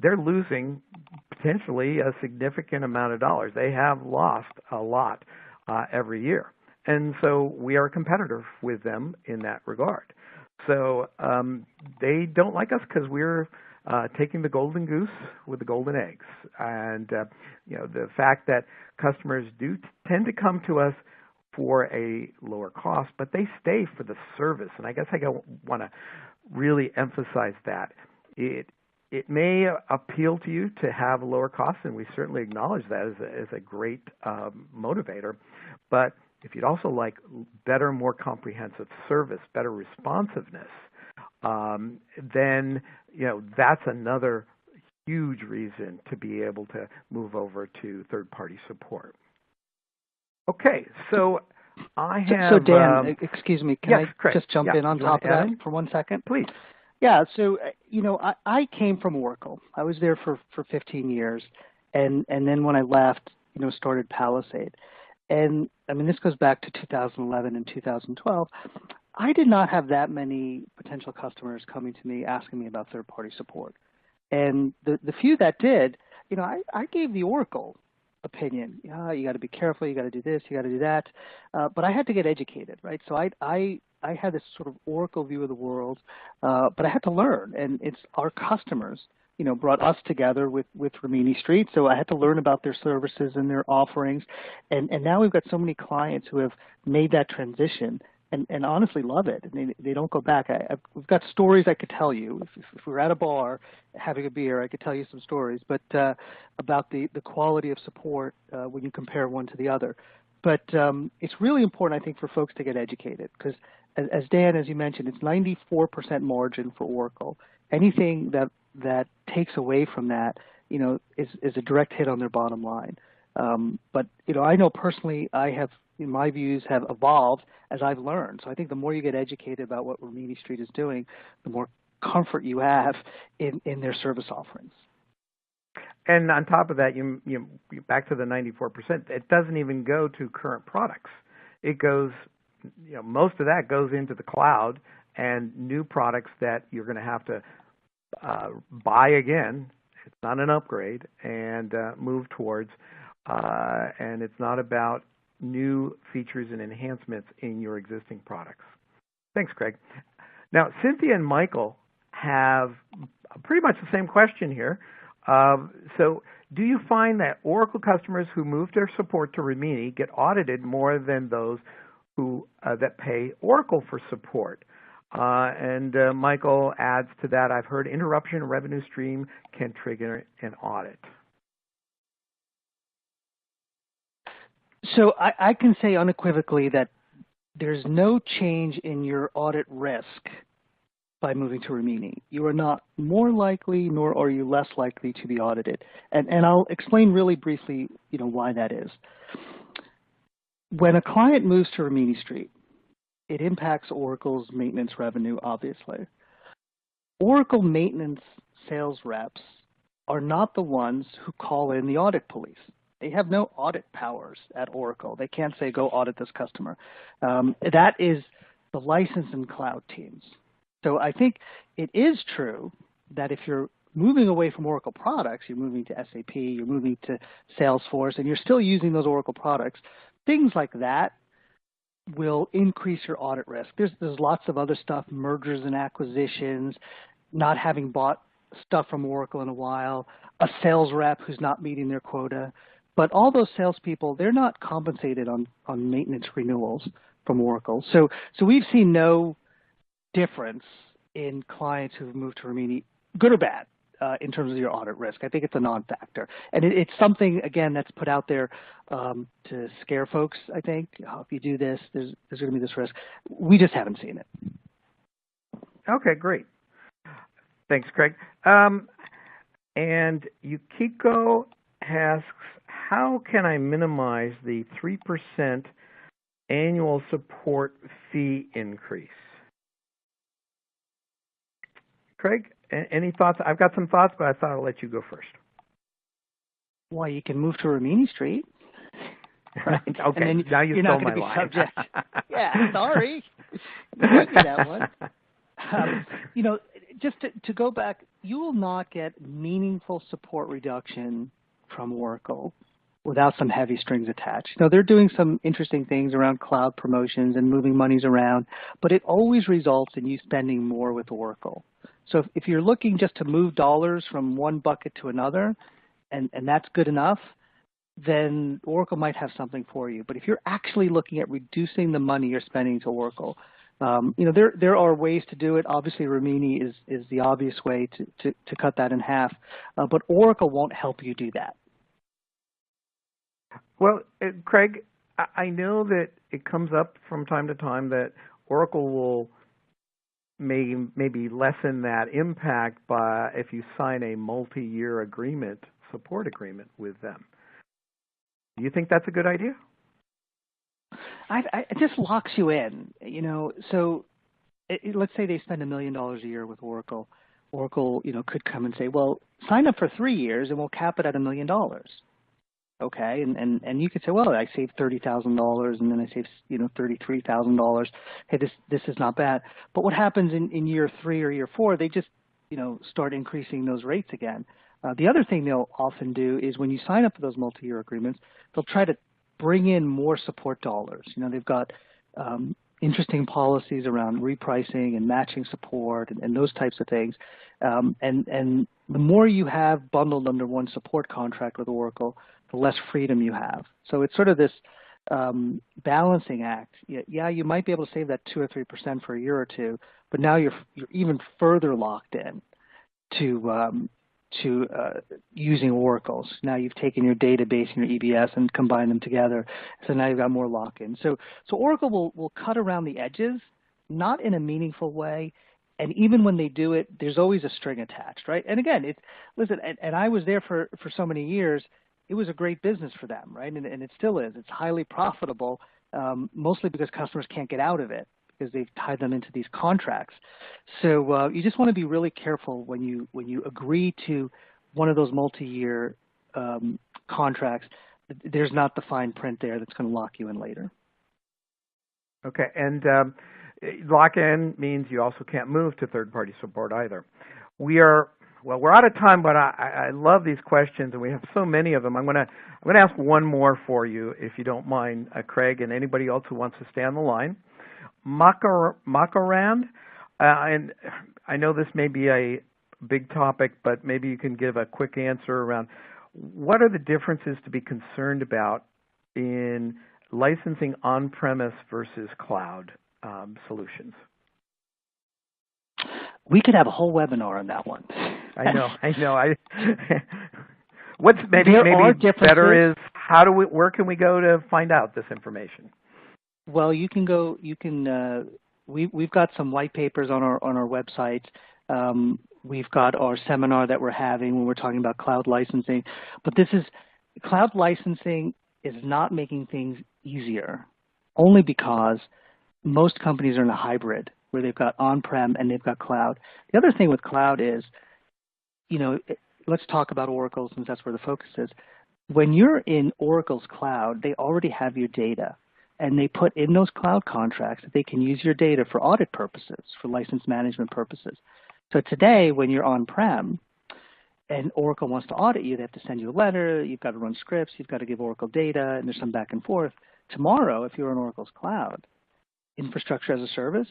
they're losing potentially a significant amount of dollars. They have lost a lot every year, and so we are a competitor with them in that regard. So they don't like us because we're taking the golden goose with the golden eggs, and the fact that customers do tend to come to us for a lower cost, but they stay for the service. And I guess I want to really emphasize that. It may appeal to you to have a lower cost, and we certainly acknowledge that as a great motivator. But if you'd also like better, more comprehensive service, better responsiveness, then that's another huge reason to be able to move over to third-party support. Okay, so I have... So Dan, excuse me, can I just jump in on top of that for 1 second? Please. Yeah, so, I came from Oracle. I was there for 15 years, and then when I left, started Palisade. And, I mean, this goes back to 2011 and 2012. I did not have that many potential customers coming to me asking me about third-party support. And the few that did, I gave the Oracle opinion. You got to be careful. You got to do this. You got to do that. But I had to get educated, right? So I had this sort of Oracle view of the world, but I had to learn. And it's our customers, brought us together with Rimini Street. So I had to learn about their services and their offerings. And now we've got so many clients who have made that transition and honestly love it. And they don't go back. We've got stories I could tell you. If we were at a bar having a beer, I could tell you some stories, but about the quality of support when you compare one to the other. But it's really important, I think, for folks to get educated because, as Dan, as you mentioned, it's 94% margin for Oracle. Anything that takes away from that, is a direct hit on their bottom line. But I know personally, I have, my views have evolved as I've learned. So I think the more you get educated about what Rimini Street is doing, the more comfort you have in their service offerings. And on top of that, you back to the 94%. It doesn't even go to current products. It goes, most of that goes into the cloud and new products that you're going to have to buy again. It's not an upgrade and move towards. And it's not about new features and enhancements in your existing products. Thanks, Craig. Now, Cynthia and Michael have pretty much the same question here. So do you find that Oracle customers who move their support to Rimini get audited more than those who that pay Oracle for support? And Michael adds to that, I've heard interruption in revenue stream can trigger an audit. So I can say unequivocally that there's no change in your audit risk by moving to Rimini. You are not more likely, nor are you less likely to be audited. And I'll explain really briefly, why that is. When a client moves to Rimini Street, it impacts Oracle's maintenance revenue, obviously. Oracle maintenance sales reps are not the ones who call in the audit police. They have no audit powers at Oracle. They can't say, go audit this customer. That is the license and cloud teams. So I think it is true that if you're moving away from Oracle products, you're moving to SAP, you're moving to Salesforce, and you're still using those Oracle products, things like that will increase your audit risk. There's lots of other stuff, mergers and acquisitions, not having bought stuff from Oracle in a while, a sales rep who's not meeting their quota. But all those salespeople, they're not compensated on maintenance renewals from Oracle. So we've seen no difference in clients who've moved to Rimini, good or bad, in terms of your audit risk. I think it's a non-factor. And it's something, again, that's put out there to scare folks, I think. Oh, if you do this, there's going to be this risk. We just haven't seen it. Okay, great. Thanks, Craig. And Yukiko asks, how can I minimize the 3% annual support fee increase? Craig, any thoughts? I've got some thoughts, but I thought I'll let you go first. Well, you can move to Rimini Street. Right? Okay, and then now you you're stole not going to be my line. subject. Yeah, sorry. You gave me that one. Just to go back, you will not get meaningful support reduction from Oracle without some heavy strings attached. Now, they're doing some interesting things around cloud promotions and moving monies around, but it always results in you spending more with Oracle. So if you're looking just to move dollars from one bucket to another, and that's good enough, then Oracle might have something for you. But if you're actually looking at reducing the money you're spending to Oracle, there are ways to do it. Obviously, Rimini is the obvious way to cut that in half, but Oracle won't help you do that. Well, Craig, I know that it comes up from time to time that Oracle will maybe lessen that impact by if you sign a multi-year support agreement with them. Do you think that's a good idea? It just locks you in, So let's say they spend $1 million a year with Oracle. Oracle, could come and say, well, sign up for 3 years and we'll cap it at $1 million. Okay, and you could say, well, I saved $30,000 and then I saved $33,000. Hey, this is not bad. But what happens in year 3 or year 4? They just start increasing those rates again. The other thing they'll often do is when you sign up for those multi-year agreements, they'll try to bring in more support dollars. They've got interesting policies around repricing and matching support and those types of things. And the more you have bundled under one support contract with Oracle, the less freedom you have. So it's sort of this balancing act. Yeah, you might be able to save that 2 or 3% for a year or two, but now you're even further locked in to using Oracles. Now you've taken your database and your EBS and combined them together, so now you've got more lock-in. So Oracle will cut around the edges, not in a meaningful way, and even when they do it, there's always a string attached, right? And again, listen, and I was there for so many years. It was a great business for them, right? And it still is. It's highly profitable, mostly because customers can't get out of it, because they've tied them into these contracts. So you just want to be really careful when you agree to one of those multi-year contracts. There's not the fine print there that's going to lock you in later. Okay, and lock-in means you also can't move to third-party support either. We're out of time, but I love these questions, and we have so many of them. I'm going to ask one more for you, if you don't mind, Craig, and anybody else who wants to stay on the line. Makarand, and I know this may be a big topic, but maybe you can give a quick answer around what are the differences to be concerned about in licensing on-premise versus cloud solutions? We could have a whole webinar on that one. I know. What's maybe better is where can we go to find out this information? Well, you can go. We've got some white papers on our website. We've got our seminar that we're having when we're talking about cloud licensing. But cloud licensing is not making things easier, only because most companies are in a hybrid where they've got on-prem and they've got cloud. The other thing with cloud is, let's talk about Oracle since that's where the focus is. When you're in Oracle's cloud, they already have your data, and they put in those cloud contracts that they can use your data for audit purposes, for license management purposes. So today, when you're on-prem and Oracle wants to audit you, they have to send you a letter, you've got to run scripts, you've got to give Oracle data, and there's some back and forth. Tomorrow, if you're in Oracle's cloud, infrastructure as a service,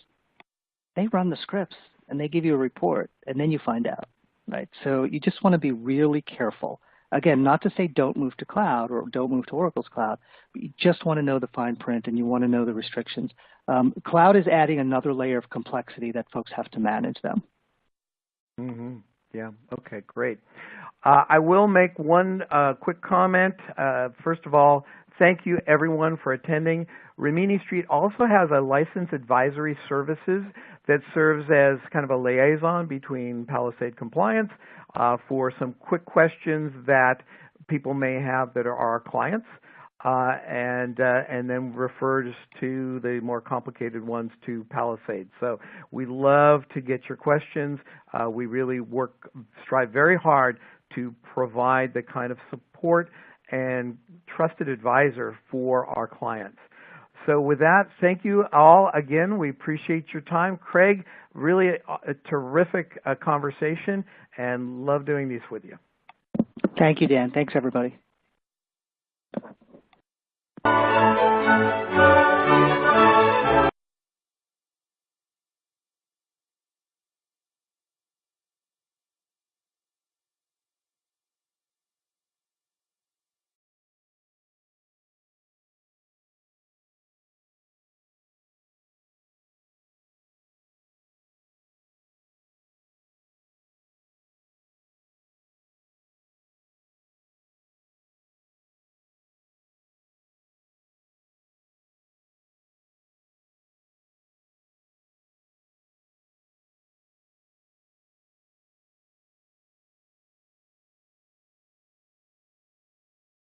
they run the scripts and they give you a report, and then you find out, right? So you just want to be really careful Again, not to say don't move to cloud or don't move to Oracle's cloud, but you just want to know the fine print and you want to know the restrictions. Cloud is adding another layer of complexity that folks have to manage them. Mm-hmm. Yeah, okay, great. I will make one quick comment. First of all, thank you everyone for attending. Rimini Street also has a license advisory services that serves as kind of a liaison between Palisade Compliance for some quick questions that people may have that are our clients, and then refers to the more complicated ones to Palisade. So we love to get your questions. We really strive very hard to provide the kind of support and trusted advisor for our clients. So with that, thank you all again. We appreciate your time. Craig, really a terrific conversation, and love doing these with you. Thank you, Dan. Thanks, everybody.